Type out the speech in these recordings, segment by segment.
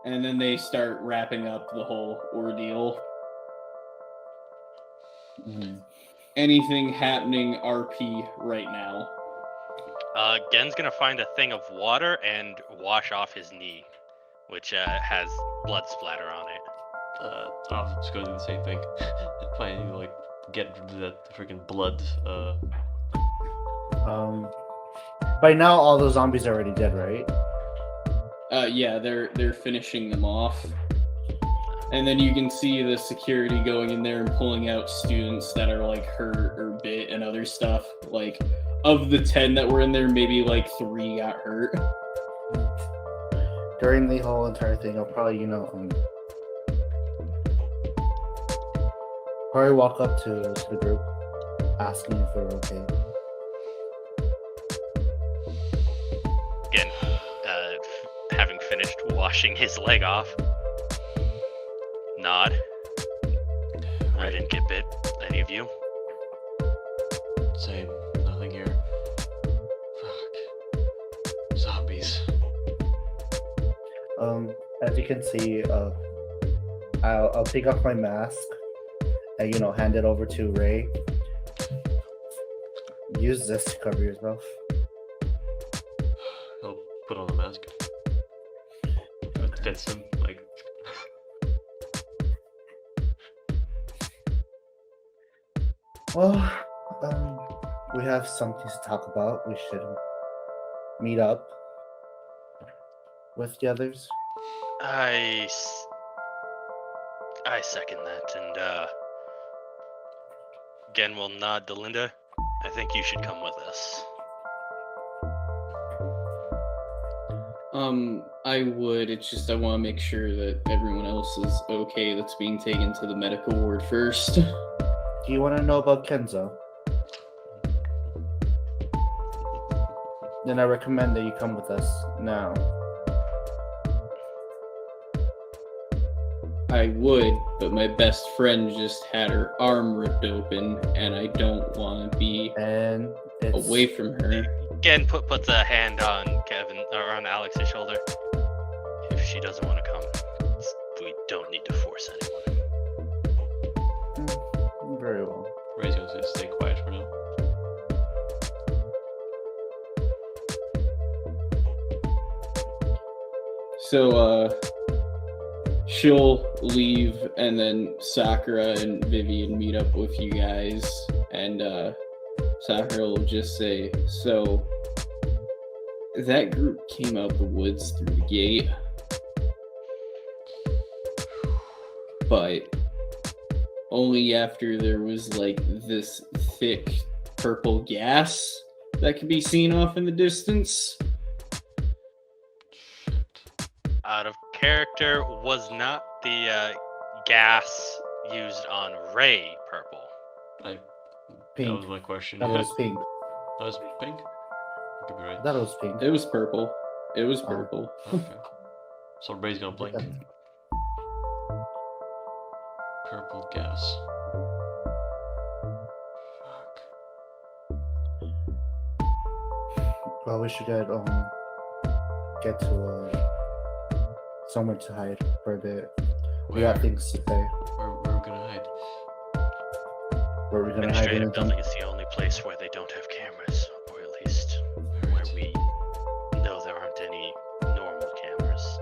And then they start wrapping up the whole ordeal. Anything happening RP right now? Gen's gonna find a thing of water and wash off his knee, which has blood splatter on it. I'm just going to do the same thing. Find like get that freaking blood. By now, all those zombies are already dead, right? Yeah, they're finishing them off. And then you can see the security going in there and pulling out students that are like hurt or bit and other stuff. Like, of the 10 that were in there, maybe like 3 got hurt. During the whole entire thing, I'll probably, probably walk up to the group, asking if they're okay. Again, having finished washing his leg off, nod. I didn't get bit. Any of you? Same. Nothing here. Fuck. Zombies. As you can see, I'll take off my mask and hand it over to Ray. Use this to cover yourself. I'll put on the mask. It fits him like. Well, we have something to talk about. We should meet up with the others. I second that, and Gen will nod to Linda. I think you should come with us. I would. It's just I want to make sure that everyone else is okay that's being taken to the medical ward first. Do you want to know about Kenzo? Then I recommend that you come with us now. I would, but my best friend just had her arm ripped open, and I don't want to be away from her. Gen puts a hand on Kevin or on Alex's shoulder. If she doesn't want to come, we don't need to force anyone. Very well. Ray's gonna stay quiet for now. So, she'll leave, and then Sakura and Vivian meet up with you guys, and Sakura will just say, so, that group came out the woods through the gate, but only after there was, like, this thick purple gas that could be seen off in the distance. Out of character, was not the gas used on Ray purple? Pink. That was my question. That was pink. That was pink? Could be right. That was pink. It was purple. It was purple. Okay. So Ray's gonna blink. Okay. Purple gas. Fuck. Well, we should get to somewhere to hide for a bit. We got things to say. Where are we gonna hide? Where are we gonna hide? Administrative building is the only place where they don't have cameras, or at least where we know there aren't any normal cameras.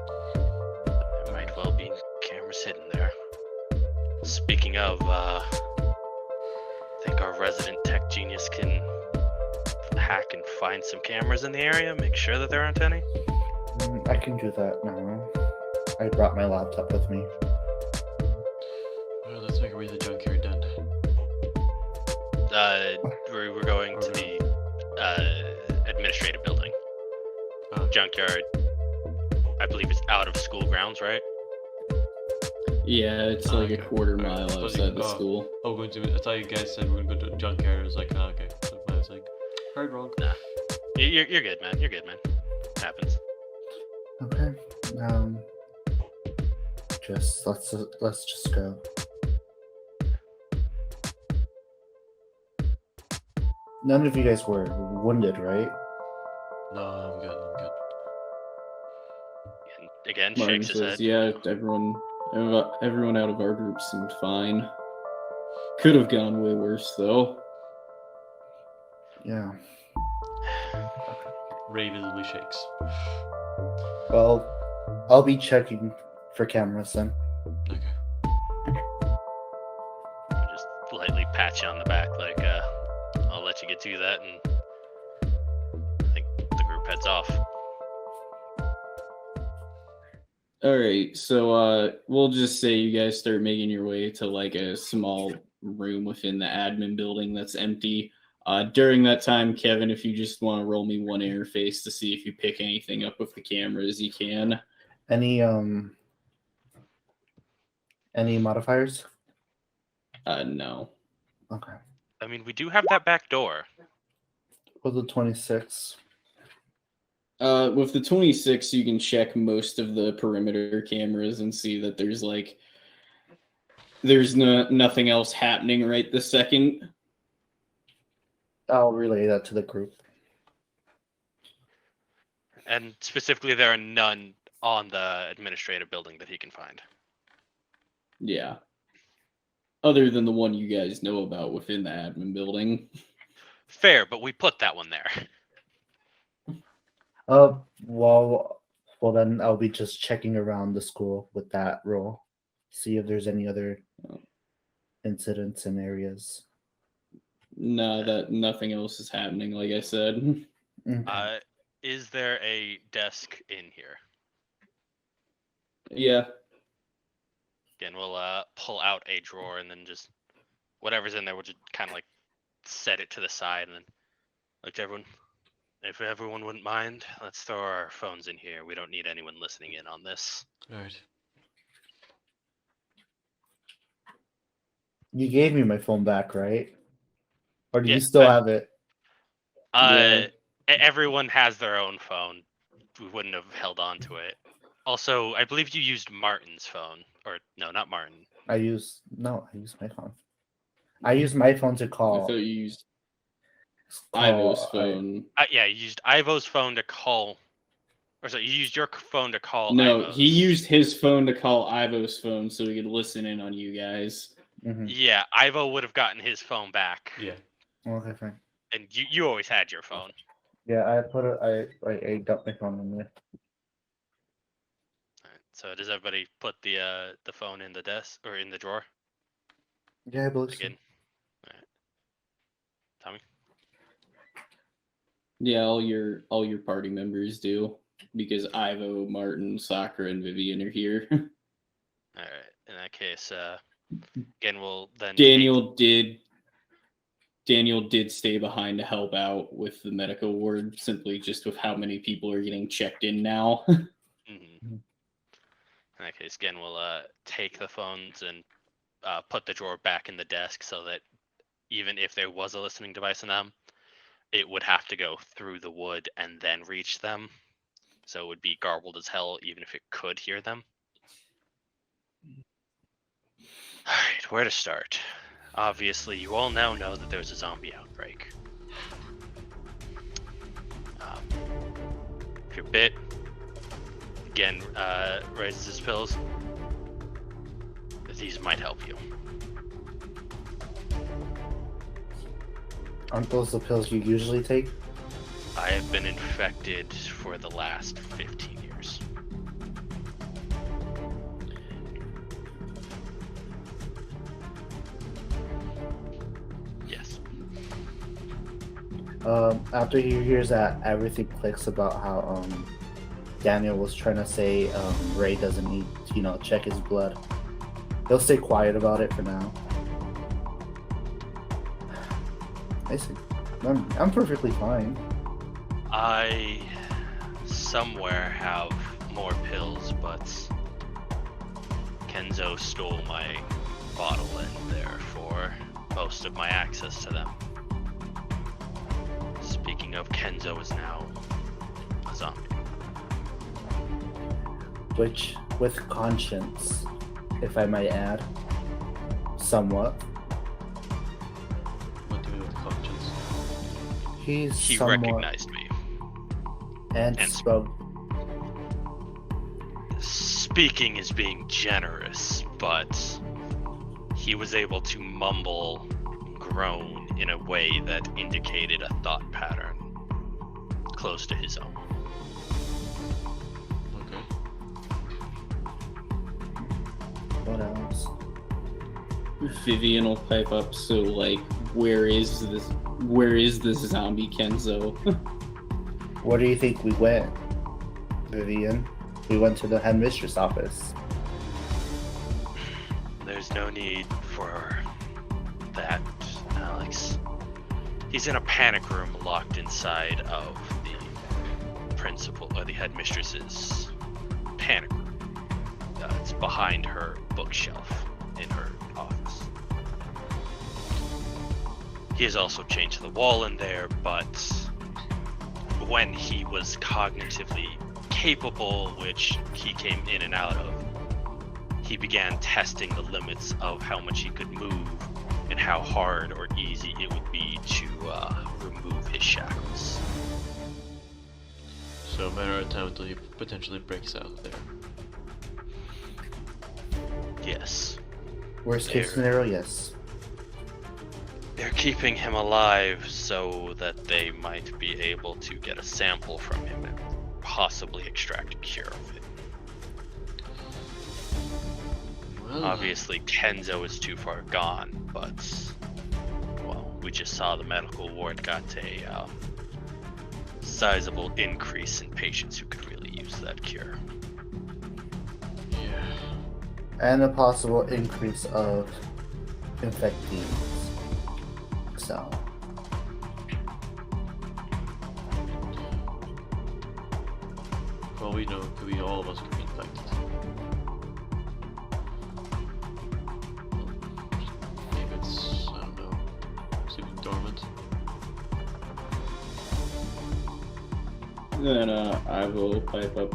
There might well be cameras hidden there. Speaking of, I think our resident tech genius can hack and find some cameras in the area, make sure that there aren't any. I can do that now. I brought my laptop with me. Well, let's make our way to the junkyard then. We're going to the administrative building. Junkyard, I believe it's out of school grounds, right? Yeah, it's like a quarter mile outside the school. Oh, going to. I thought you guys said we're gonna go to the junkyard. I was like, oh, okay. So I was like, heard wrong. Nah, you're good, man. You're good, man. Happens. Okay. Let's just go. None of you guys were wounded, right? No, I'm good. And again, Martin shakes his says, head. "Yeah, everyone out of our group seemed fine. Could have gone way worse, though." Yeah. Ray visibly shakes. Well, I'll be checking for cameras then. Okay. I just lightly pat you on the back, like, I'll let you get to that, and I think the group heads off. All right, so we'll just say you guys start making your way to like a small room within the admin building that's empty. During that time, Kevin, if you just want to roll me one interface to see if you pick anything up with the cameras, you can. Any modifiers? No. Okay. I mean, we do have that back door. With the 26. With the 26, you can check most of the perimeter cameras and see that there's nothing else happening right this second. I'll relay that to the group. And specifically, there are none on the administrative building that he can find. Yeah. Other than the one you guys know about within the admin building. Fair, but we put that one there. Well then I'll be just checking around the school with that roll. See if there's any other incidents in areas. No, that nothing else is happening, like I said. Okay. Is there a desk in here? Yeah. Again, we'll pull out a drawer and then just whatever's in there, we'll just kind of like set it to the side and then look to everyone. If everyone wouldn't mind, let's throw our phones in here. We don't need anyone listening in on this. All right. You gave me my phone back, right? Or do Yeah, you still I- have it? Yeah. Everyone has their own phone. We wouldn't have held on to it. Also, I believe you used Martin's phone. Or, no, not Martin. I use my phone. I use my phone to I call. thought you used call- Ivo's I- phone. Yeah, you used Ivo's phone to call. Or sorry, you used your phone to call No, Ivo's. he used his phone to call Ivo's phone so he could listen in on you guys. Mhm. Yeah, Ivo would have gotten his phone back. Yeah. Okay, fine. And you always had your phone. Yeah, I put it. I dumped my phone in there. Alright, so does everybody put the phone in the desk or in the drawer Yeah, I believe so. again? Alright. Tommy? Yeah, all your party members do because Ivo, Martin, Sakura, and Vivian are here. Alright. In that case, again we'll then Daniel did stay behind to help out with the medical ward, simply just with how many people are getting checked in now. Mhm. In that case, again, we'll take the phones and put the drawer back in the desk so that even if there was a listening device in them, it would have to go through the wood and then reach them. So it would be garbled as hell even if it could hear them. Alright, where to start? Obviously, you all now know that there's a zombie outbreak. If you're bit, again, raises his pills. These might help you. Aren't those the pills you usually take? I have been infected for the last 15 years. Yes. After he hears that, everything clicks about how Daniel was trying to say Ray doesn't need to, check his blood. He'll stay quiet about it for now. I see. I'm perfectly fine. I somewhere have more pills, but Kenzo stole my bottle and therefore most of my access to them. Speaking of, Kenzo is now a zombie. Which, with conscience, if I might add, somewhat. What do you mean with conscience? He's He somewhat recognized me. and and spoke. speaking is being generous, but he was able to mumble, groan in a way that indicated a thought pattern close to his own. Okay. What else? Vivian will pipe up. So, like, where is this zombie Kenzo? Where do you think we went, Vivian? We went to the headmistress office. There's no need for that, Alex. He's in a panic room locked inside of the principal or the headmistress's panic room. It's behind her bookshelf in her office. He has also changed the wall in there, but when he was cognitively capable, which he came in and out of, he began testing the limits of how much he could move and how hard or easy it would be to remove his shackles. So a matter of time until he potentially breaks out of there. Yes. Worst case scenario, yes. They're keeping him alive so that they might be able to get a sample from him and possibly extract a cure of it. Well, Obviously, Kenzo is too far gone, but, well, we just saw the medical ward got a sizable increase in patients who could really use that cure. yeah. And a possible increase of infectees. So, Well, we know all of us could be infected. Maybe it's, I don't know, sleeping dormant. Then I will pipe up.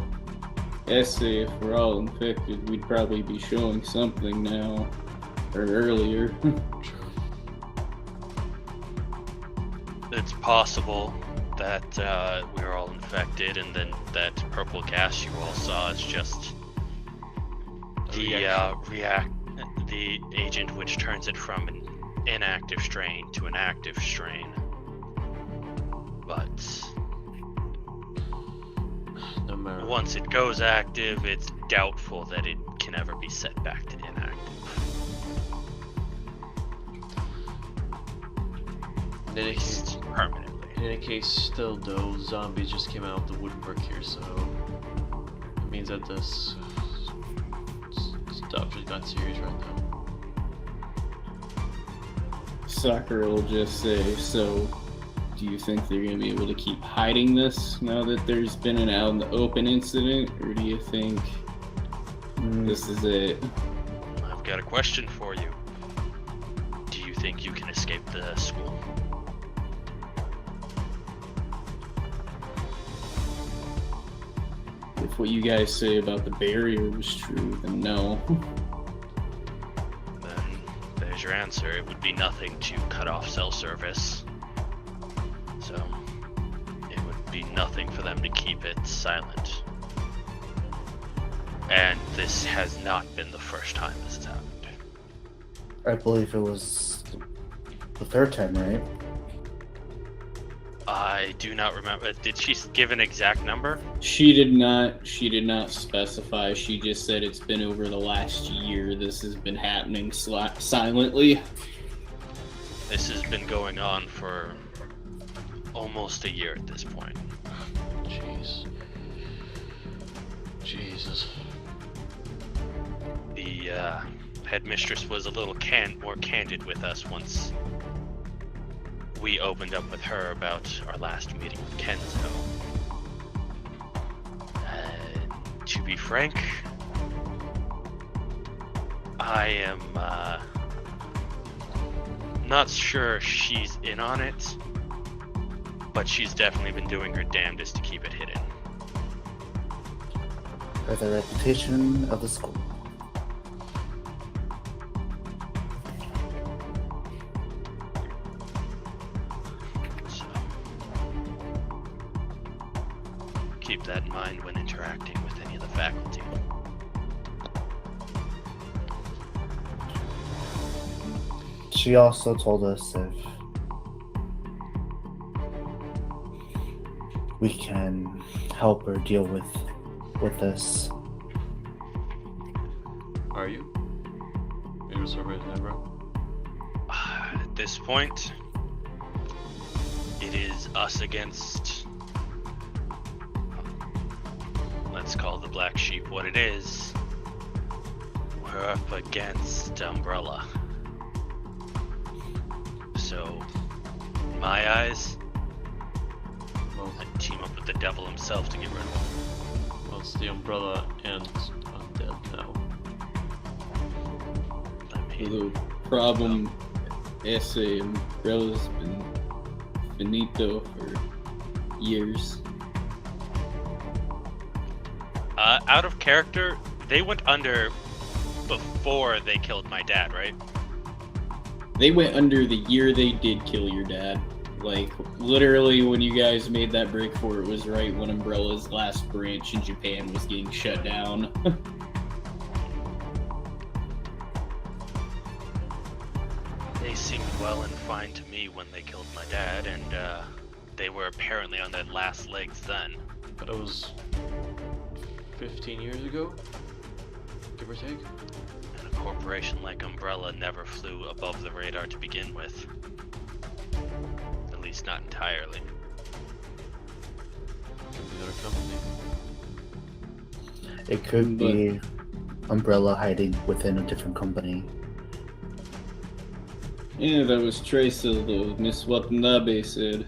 Essay, if we're all infected, we'd probably be showing something now, or earlier. True. It's possible that we're all infected, and then that purple gas you all saw is just the agent which turns it from an inactive strain to an active strain. But No matter. once it goes active, it's doubtful that it can ever be set back to inactive. In any case, Just permanently. in any case, still though, zombies just came out of the woodwork here, so it means that this stuff just got serious right now. Sakura will just say, so do you think they're going to be able to keep hiding this now that there's been an out in the open incident, or do you think this is it? I've got a question for you. Do you think you can escape the school? If what you guys say about the barrier was true, then no. Then there's your answer. It would be nothing to cut off cell service. So it would be nothing for them to keep it silent. And this has not been the first time this has happened. I believe it was the third time, right? I do not remember. Did she give an exact number? She did not specify. She just said it's been over the last year. This has been happening silently. This has been going on for almost a year at this point. Jeez. Jesus. The headmistress was a little more candid with us once we opened up with her about our last meeting with Kenzo. To be frank, I am not sure she's in on it, but she's definitely been doing her damnedest to keep it hidden. For the reputation of the school. So keep that in mind when interacting with any of the faculty. She also told us if we can help her deal with this. Are you? You're so right there, bro. At this point, it is us against. Let's call the black sheep what it is. We're up against Umbrella. So, in my eyes, Well, I'd team up with the devil himself to get rid of him. well, it's the Umbrella and Undead now. I mean, The problem ese Umbrella's been finito for years. out of character, they went under before they killed my dad, right? They went under the year they did kill your dad. Like, literally, when you guys made that break for it was right when Umbrella's last branch in Japan was getting shut down. They seemed well and fine to me when they killed my dad, and they were apparently on their last legs then. But it was 15 years ago, give or take. And a corporation like Umbrella never flew above the radar to begin with. At least not entirely. Could be another company. It could be Umbrella hiding within a different company. Yeah, that was Tricel, though. Miss Watanabe said.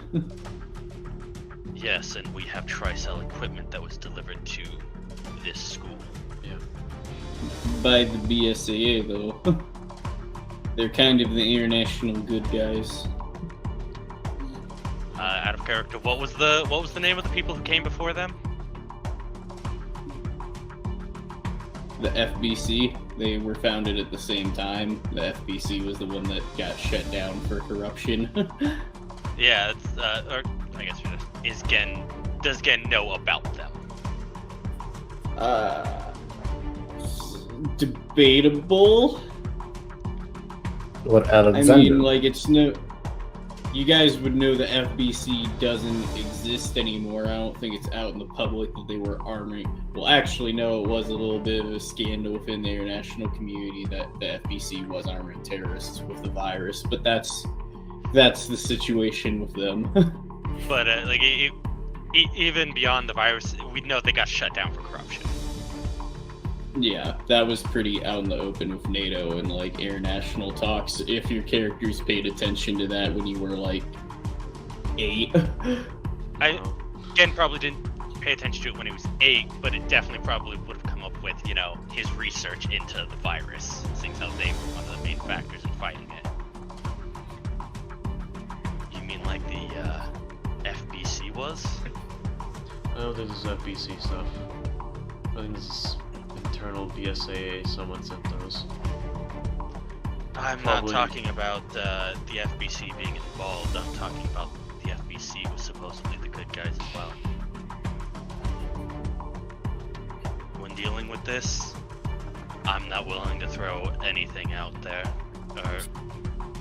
Yes, and we have Tricell equipment that was delivered to this school. Yeah. By the BSAA, though. They're kind of the international good guys. Out of character, what was the name of the people who came before them? The FBC, they were founded at the same time. The FBC was the one that got shut down for corruption. Yeah, it's, or I guess does Gen know about them? Debatable. What I Alexander? mean, like, it's no. You guys would know the FBC doesn't exist anymore. I don't think it's out in the public that they were arming. Well, actually, no, it was a little bit of a scandal within the international community that the FBC was arming terrorists with the virus. But that's the situation with them. But even beyond the virus, we know they got shut down for corruption. Yeah, that was pretty out in the open with NATO and like international talks. If your characters paid attention to that when you were like 8. Gen probably didn't pay attention to it when he was 8, but it definitely probably would have come up with, his research into the virus, seeing how they were one of the main factors in fighting it. You mean like the FBC was? I don't think this is FBC stuff. I think this is internal BSAA, someone sent those. I'm Probably. not talking about the FBC being involved, I'm talking about the FBC was supposedly the good guys as well. When dealing with this, I'm not willing to throw anything out there, or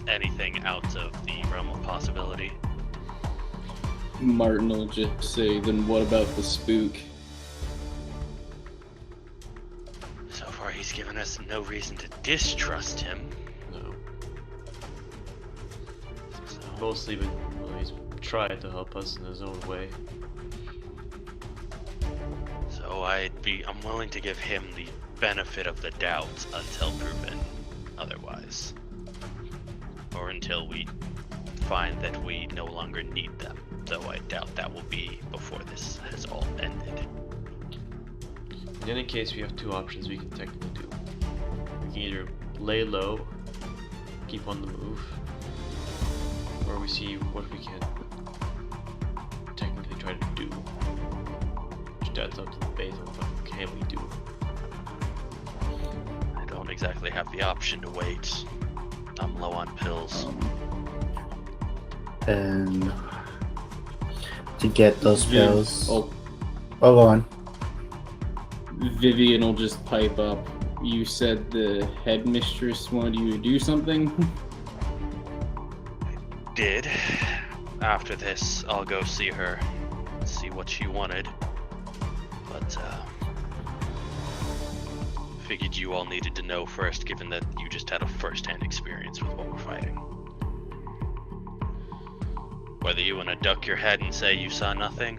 anything out of the realm of possibility. Martin will just say, then what about the spook? So far he's given us no reason to distrust him. No. So, Mostly he's tried to help us in his own way. so I'm willing to give him the benefit of the doubt until proven otherwise. Or until we find that we no longer need them. Though I doubt that will be before this has all ended. In any case, we have two options we can technically do. We can either lay low, keep on the move, or we see what we can technically try to do. Which adds up to the debate on what can we do. I don't exactly have the option to wait. I'm low on pills. And to get those pills. Oh, Oh, go on. Vivian will just pipe up. You said the headmistress wanted you to do something? did. After this, I'll go see her, see what she wanted. But, figured you all needed to know first, given that you just had a first-hand experience with what we're fighting. Whether you want to duck your head and say you saw nothing,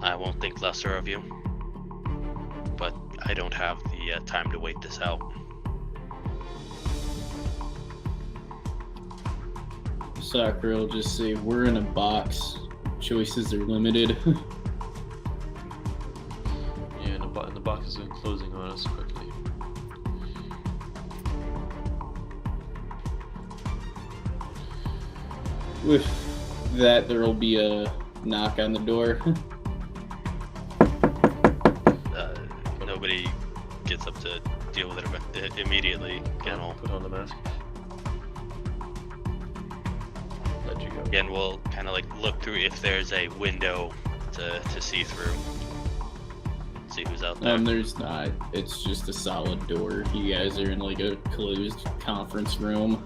I won't think lesser of you. But I don't have the time to wait this out. Sakura will just say, we're in a box. Choices are limited. Yeah, and the box is closing on us quickly. With that, there will be a knock on the door. Nobody gets up to deal with it immediately. Again, we'll Put on the mask. Let you go. Again, we'll kind of like look through if there's a window to see through. See who's out there. There's not. It's just a solid door. You guys are in like a closed conference room.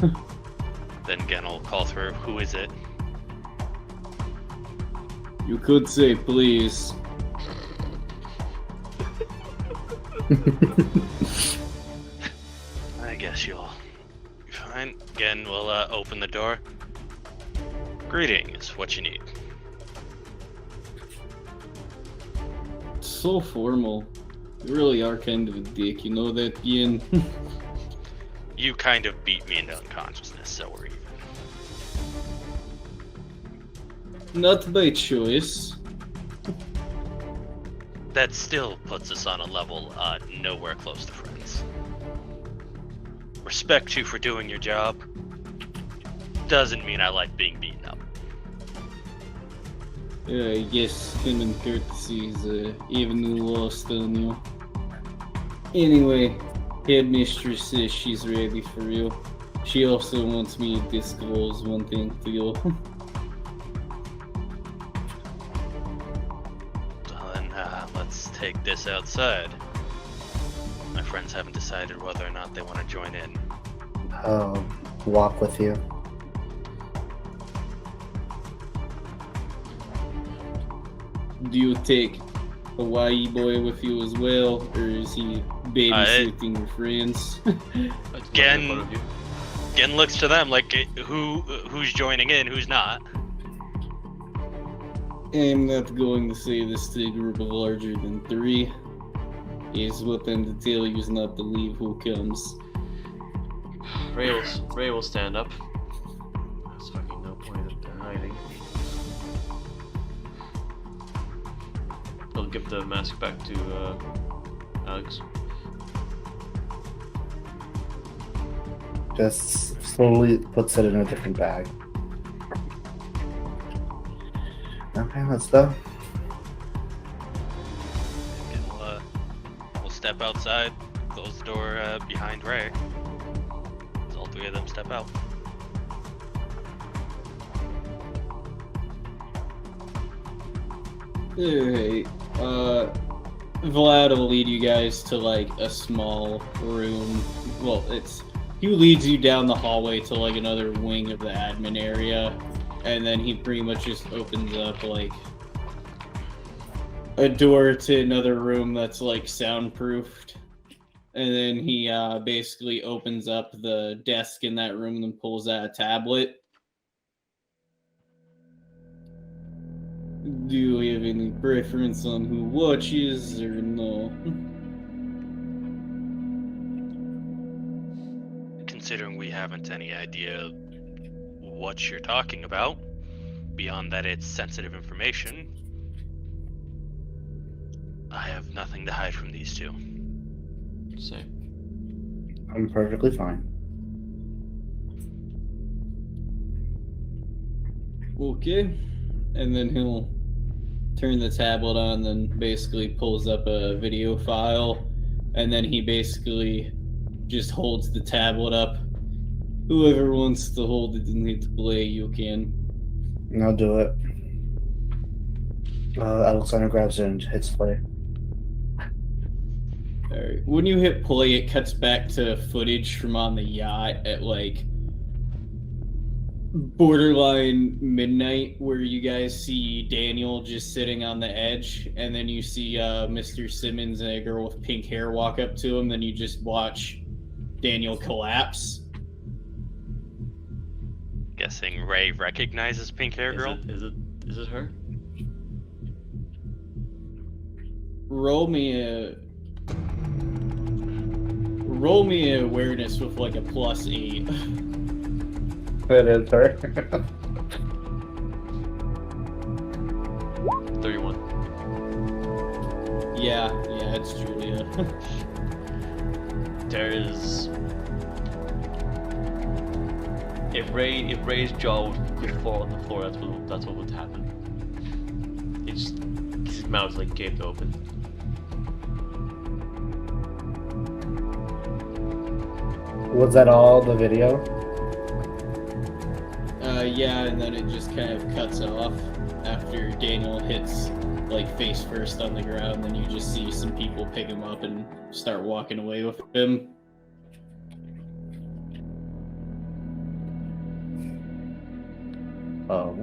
Then again, I'll call through. Who is it? You could say please. I guess you'll be fine. Again, we'll open the door. Greetings. What you need? So formal. You really are kind of a dick, you know that, Ian? You kind of beat me into unconsciousness, so we're even. Not by choice. That still puts us on a level nowhere close to friends. Respect you for doing your job. Doesn't mean I like being beaten up. I guess common courtesy is evenly lost on you. Anyway, headmistress says she's ready for you. She also wants me to disclose one thing to you. Then let's take this outside. My friends haven't decided whether or not they want to join in. I'll walk with you. Do you take Hawaii boy with you as well, or is he babysitting your friends? Again, Again looks to them like who's joining in, who's not. I'm not going to say this to a group of larger than 3. Is what I'm to tell you is not to leave who comes. Ray will stand up. There's fucking no point in hiding. He'll give the mask back to Alex. Just slowly puts it in a different bag. Okay, let's go. And we'll step outside, close the door behind Ray. As all 3 of them step out. Alright, Vlad will lead you guys to like a small room. Well, he leads you down the hallway to like another wing of the admin area, and then he pretty much just opens up like a door to another room that's like soundproofed, and then he basically opens up the desk in that room and pulls out a tablet. Do you have any preference on who watches or no? Considering we haven't any idea what you're talking about, beyond that it's sensitive information, I have nothing to hide from these 2. Same. I'm perfectly fine. Okay. And then he'll turn the tablet on, then basically pulls up a video file, and then he basically just holds the tablet up. Whoever wants to hold it and hit play, you can. I'll do it. Alexander grabs it and hits play. Alright. When you hit play, it cuts back to footage from on the yacht at like borderline midnight where you guys see Daniel just sitting on the edge, and then you see Mr. Simmons and a girl with pink hair walk up to him, then you just watch Daniel collapse. Guessing Ray recognizes pink hair girl. Is it her? Roll me a awareness with like a +8. It is her. 31. Yeah, it's Julia. There is. If Ray's jaw could fall on the floor, that's what would happen. His mouth's like gaped open. Was that all the video? Yeah, and then it just kind of cuts off after Daniel hits like face first on the ground. Then you just see some people pick him up and start walking away with him. Oh.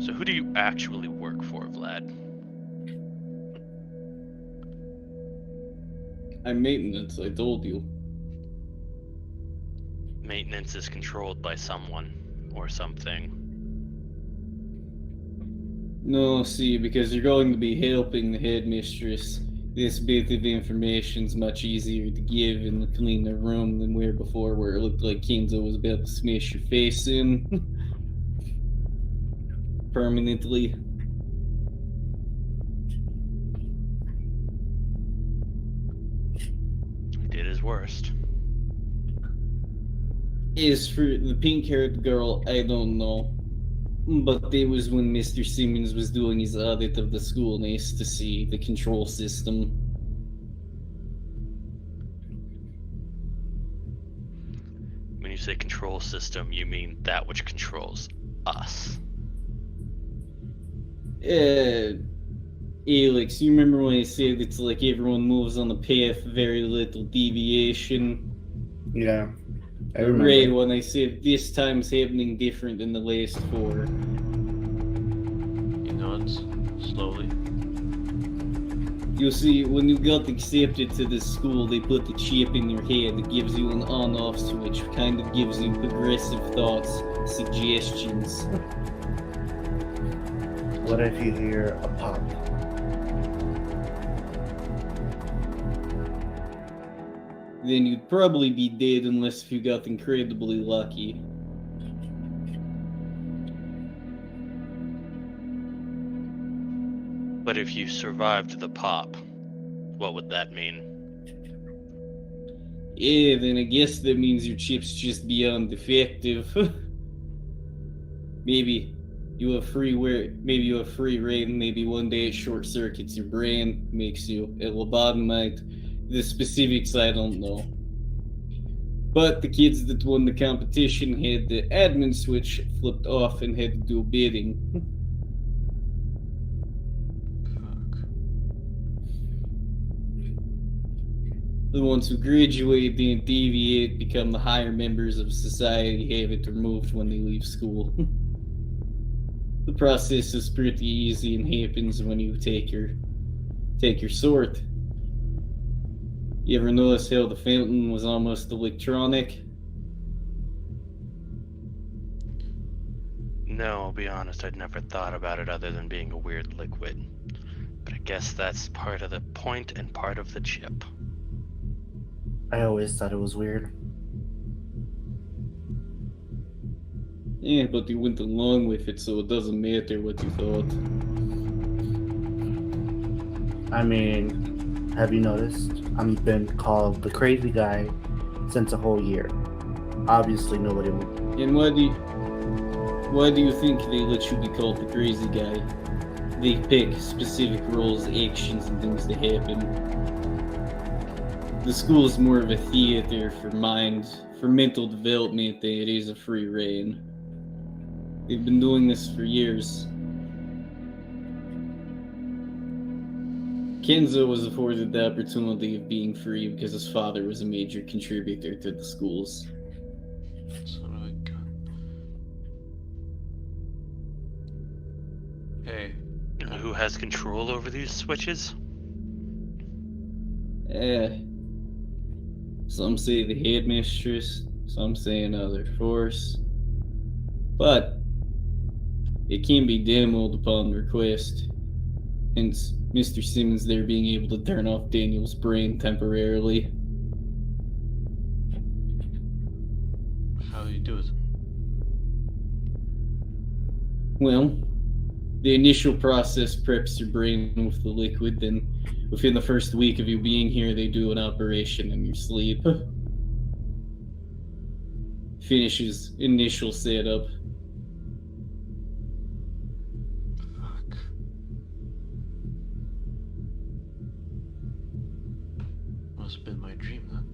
So who do you actually work for, Vlad? I'm maintenance, I told you. Maintenance is controlled by someone or something. No, see, because you're going to be helping the headmistress. This bit of information's much easier to give and to clean the room than where before, where it looked like Kenzo was about to smash your face in. Permanently. He did his worst. As for the pink-haired girl, I don't know. But it was when Mr. Simmons was doing his audit of the school nice to see the control system. When you say control system, you mean that which controls us. Alex, you remember when I said it's like everyone moves on the path, very little deviation? Yeah. I remember. Ray, when I said this time's happening different than the last 4. He nods slowly. You see, when you got accepted to this school, they put the chip in your head that gives you an on-off switch, kind of gives you progressive thoughts, suggestions. What if you hear a pop? Then you'd probably be dead unless you got incredibly lucky. But if you survived the pop, what would that mean? Yeah, then I guess that means your chip's just beyond defective. Maybe you have free reign, maybe one day it short circuits your brain, makes you a lobotomite. The specifics I don't know. But the kids that won the competition had the admin switch flipped off and had to do bidding. Fuck. The ones who graduate and deviate become the higher members of society, have it removed when they leave school. The process is pretty easy and happens when you take your sort. You ever notice how the fountain was almost electronic? No, I'll be honest, I'd never thought about it other than being a weird liquid. But I guess that's part of the point and part of the chip. I always thought it was weird. Yeah, but you went along with it, so it doesn't matter what you thought. I mean, have you noticed? I've been called the crazy guy since a whole year. Obviously, nobody would. And why do you think they let you be called the crazy guy? They pick specific roles, actions, and things to happen. The school is more of a theater for mental development than it is a free reign. They've been doing this for years. Kenzo was afforded the opportunity of being free because his father was a major contributor to the schools. Son of a gun. has control over these switches? Some say the headmistress, some say another force. But it can be demoed upon request. Hence, Mr. Simmons there being able to turn off Daniel's brain temporarily. How do you do it? Well, the initial process preps your brain with the liquid, then within the first week of you being here, they do an operation in your sleep. Finishes initial setup. Fuck. Must have been my dream then.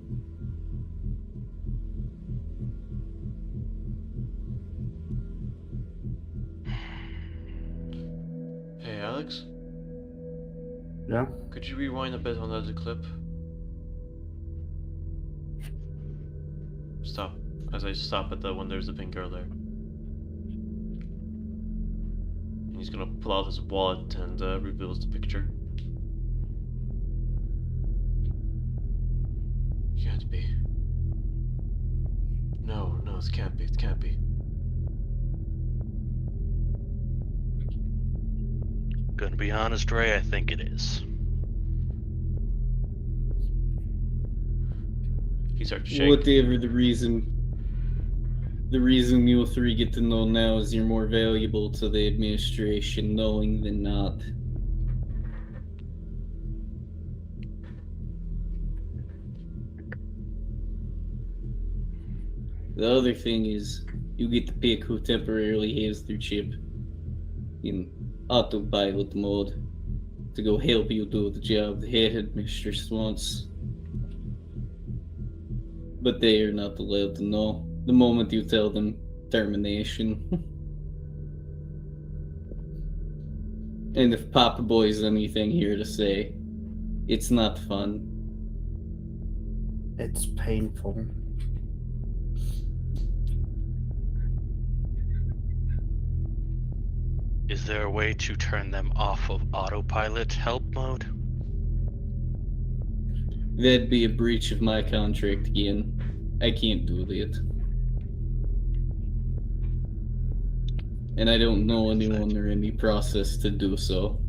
Hey, Alex? Yeah. Could you rewind a bit on that clip? Stop. As I stop at the one there's a pink girl there. And he's gonna pull out his wallet and reveals the picture. Can't be. No, it can't be, it can't be. Gonna be honest, Ray, I think it is. He starts to shake. Whatever the reason you three get to know now is you're more valuable to the administration knowing than not. The other thing is, you get to pick who temporarily has their chip in autopilot mode to go help you do the job the headmistress wants. But they are not allowed to know the moment you tell them termination. And if Papa Boy's anything here to say, it's not fun. It's painful. Is there a way to turn them off of autopilot help mode? That'd be a breach of my contract again. I can't do that. And I don't know anyone or any process to do so.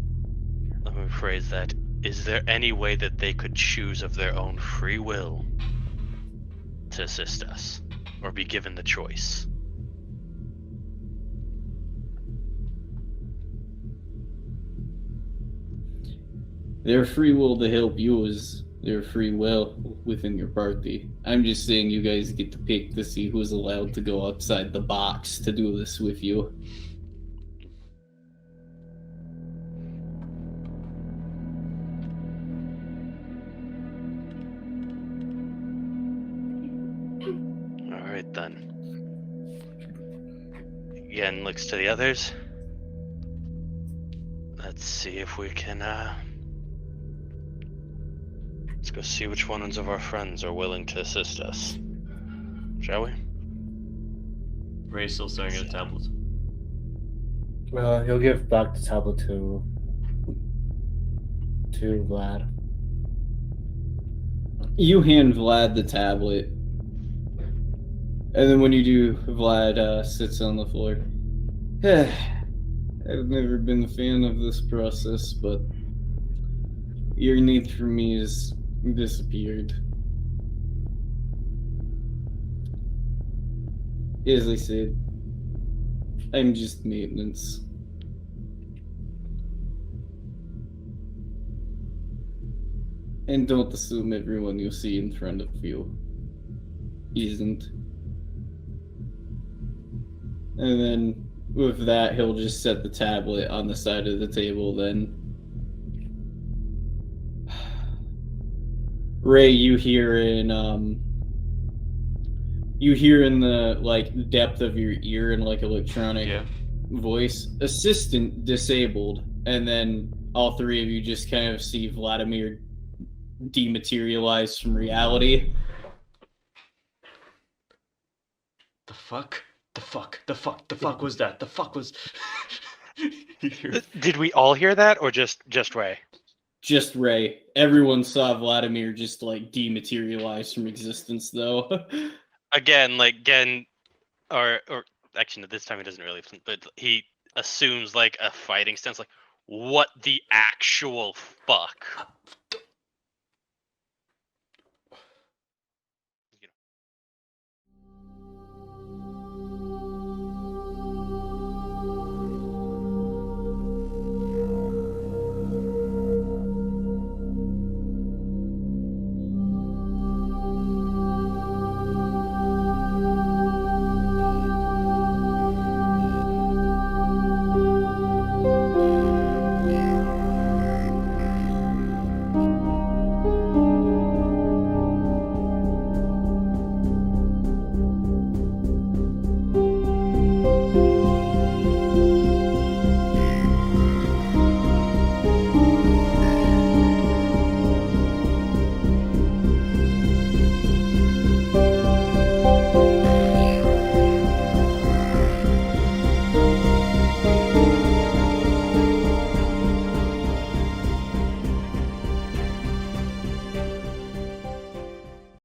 Let me rephrase that. Is there any way that they could choose of their own free will to assist us? Or be given the choice? Their free will to help you is their free will within your party. I'm just saying you guys get to pick to see who's allowed to go outside the box to do this with you. Alright then. Again, looks to the others. Let's see if we can, let's go see which ones of our friends are willing to assist us. Shall we? Ray's still staring at a tablet. He'll give back the tablet to Vlad. You hand Vlad the tablet. And then when you do, Vlad sits on the floor. I've never been a fan of this process, but your need for me has disappeared. As I said, I'm just maintenance. And don't assume everyone you see in front of you isn't. And then with that, he'll just set the tablet on the side of the table then. Ray, you hear in the like depth of your ear and like electronic voice, assistant disabled, and then all three of you just kind of see Vladimir dematerialize from reality. The fuck was that? The fuck was... Did we all hear that, or just Ray? Just Ray. Everyone saw Vladimir just like dematerialize from existence, though. Again, like Gen, or actually, no, this time he doesn't really, but he assumes like a fighting stance. Like, what the actual fuck?